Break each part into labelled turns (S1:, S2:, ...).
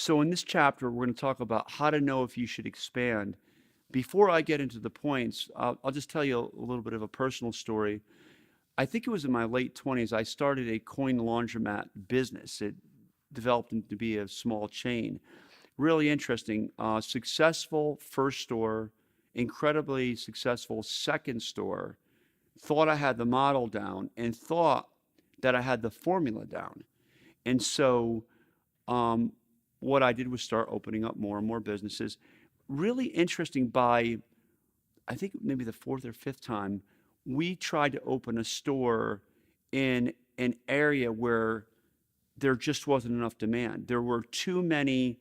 S1: So in this chapter, we're going to talk about how to know if you should expand. Before I get into the points, I'll just tell you a little bit of a personal story. I think it was in my late 20s, I started a coin laundromat business. It developed into be a small chain. Really interesting. Successful first store, incredibly successful second store. Thought I had the model down and thought that I had the formula down. And so um, what I did was start opening up more and more businesses. Really interesting. By I think maybe the fourth or fifth time, we tried to open a store in an area where there just wasn't enough demand. There were too many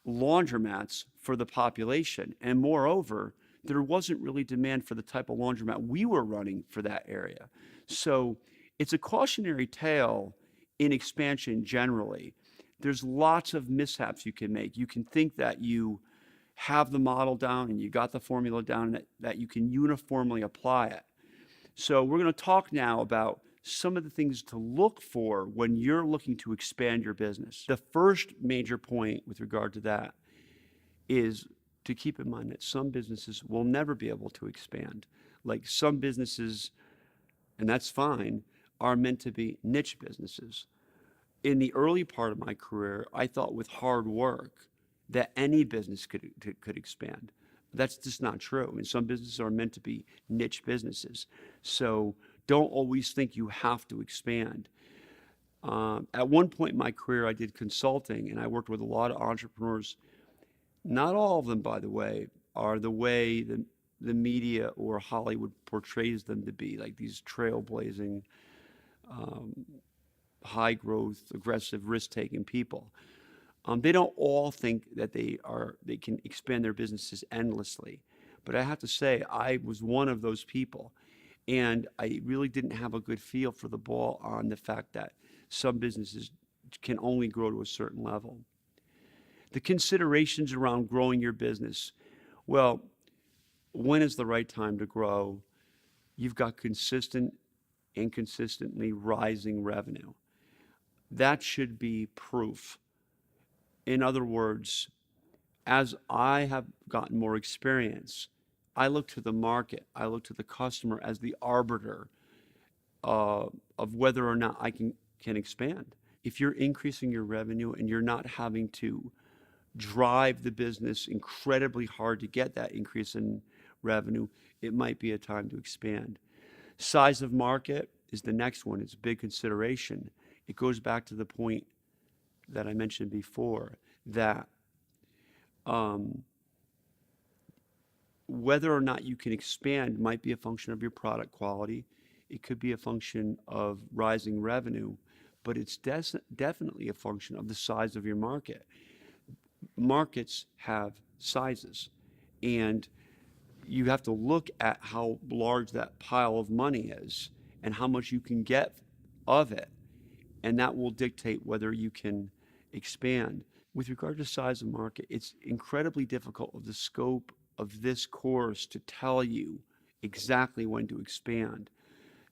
S1: laundromats for the population. And moreover, there wasn't really demand for the type of laundromat we were running for that area. So it's a cautionary tale in expansion generally. There's lots of mishaps you can make. You can think that you have the model down and you got the formula down, that you can uniformly apply it. So we're going to talk now about some of the things to look for when you're looking to expand your business. The first major point with regard to that is to keep in mind that some businesses will never be able to expand. Like some businesses, and that's fine, are meant to be niche businesses. In the early part of my career, I thought with hard work that any business could expand. That's just not true. I mean, some businesses are meant to be niche businesses. So don't always think you have to expand. At one point in my career, I did consulting and I worked with a lot of entrepreneurs. Not all of them, by the way, are the way the media or Hollywood portrays them to be, like these trailblazing, um, high growth, aggressive, risk taking people. They don't all think that they can expand their businesses endlessly. But I have to say, I was one of those people. And I really didn't have a good feel for the ball on the fact that some businesses can only grow to a certain level. The considerations around growing your business. Well, when is the right time to grow? You've got consistent and consistently rising revenue. That should be proof. In other words, as I have gotten more experience, I look to the market, I look to the customer as the arbiter of whether or not I can expand. If you're increasing your revenue and you're not having to drive the business incredibly hard to get that increase in revenue, it might be a time to expand. Size of market is the next one. It's a big consideration. It goes back to the point that I mentioned before that um, whether or not you can expand might be a function of your product quality. It could be a function of rising revenue, but it's definitely a function of the size of your market. Markets have sizes, and you have to look at how large that pile of money is and how much you can get of it, and that will dictate whether you can expand. With regard to size of market, it's incredibly difficult with the scope of this course to tell you exactly when to expand.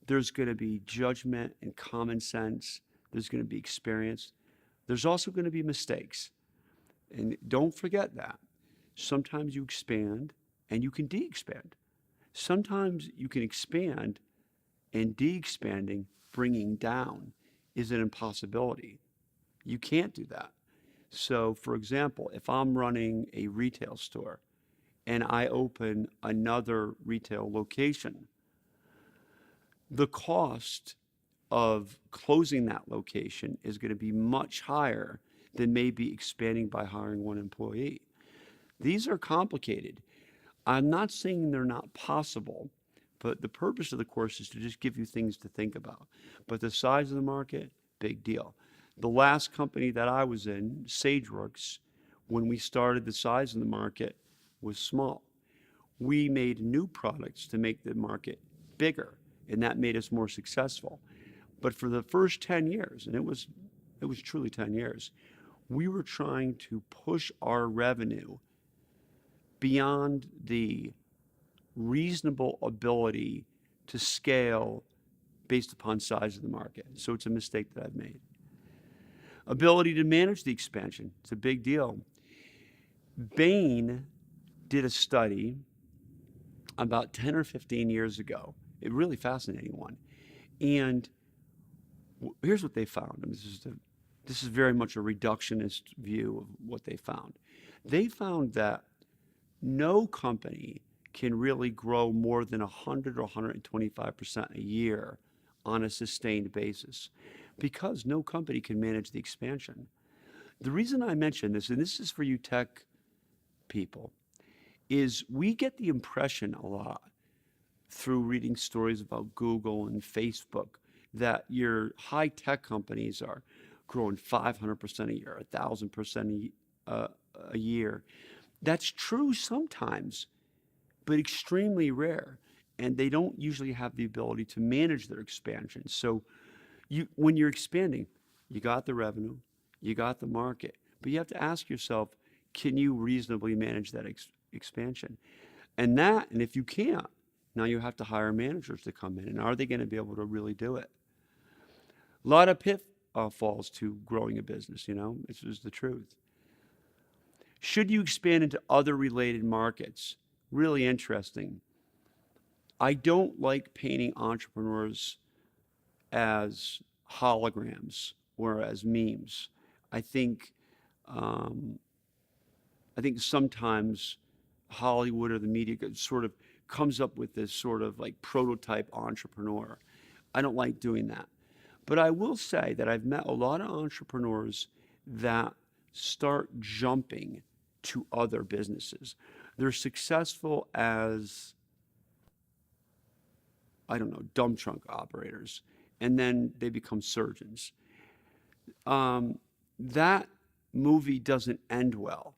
S1: There's going to be judgment and common sense. There's going to be experience. There's also going to be mistakes. And don't forget that. Sometimes you expand and you can de-expand. Sometimes you can expand and de-expanding, bringing down, is an impossibility. You can't do that. So, for example, if I'm running a retail store and I open another retail location, the cost of closing that location is going to be much higher than maybe expanding by hiring one employee. These are complicated. I'm not saying they're not possible, but the purpose of the course is to just give you things to think about. But the size of the market, big deal. The last company that I was in, SageWorks, when we started, the size of the market was small. We made new products to make the market bigger, and that made us more successful. But for the first 10 years, and it was truly 10 years, we were trying to push our revenue beyond the reasonable ability to scale based upon size of the market. So it's a mistake that I've made. Ability to manage the expansion. It's a big deal. Bain did a study about 10 or 15 years ago, a really fascinating one. And here's what they found. And this is very much a reductionist view of what they found. They found that no company can really grow more than 100 or 125% a year on a sustained basis because no company can manage the expansion. The reason I mention this, and this is for you tech people, is we get the impression a lot through reading stories about Google and Facebook that your high tech companies are growing 500% a year, 1,000% a year. That's true sometimes, but extremely rare. And they don't usually have the ability to manage their expansion. So when you're expanding, you got the revenue, you got the market, but you have to ask yourself, can you reasonably manage that expansion? And if you can't, now you have to hire managers to come in. And are they going to be able to really do it? A lot of pitfalls to growing a business, this is the truth. Should you expand into other related markets? Really interesting. I don't like painting entrepreneurs as holograms or as memes. I think sometimes Hollywood or the media sort of comes up with this sort of like prototype entrepreneur. I don't like doing that. But I will say that I've met a lot of entrepreneurs that start jumping to other businesses. They're successful as, I don't know, dump trunk operators, and then they become surgeons. That movie doesn't end well.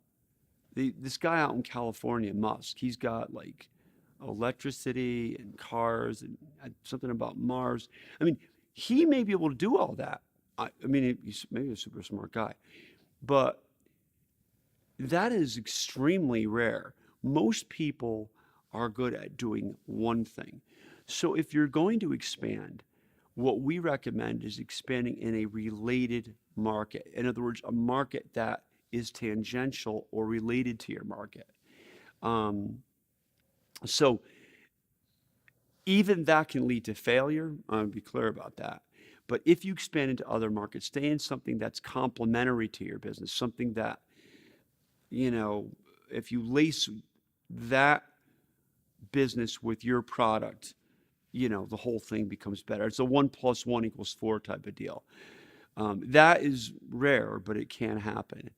S1: This guy out in California, Musk, he's got like electricity and cars and something about Mars. I mean, he may be able to do all that. I mean, he's maybe a super smart guy, but that is extremely rare. Most people are good at doing one thing. So if you're going to expand, what we recommend is expanding in a related market. In other words, a market that is tangential or related to your market. So even that can lead to failure. I'll be clear about that. But if you expand into other markets, stay in something that's complementary to your business, something that, if you lace that business with your product, the whole thing becomes better. It's a 1 + 1 = 4 type of deal. That is rare, but it can happen.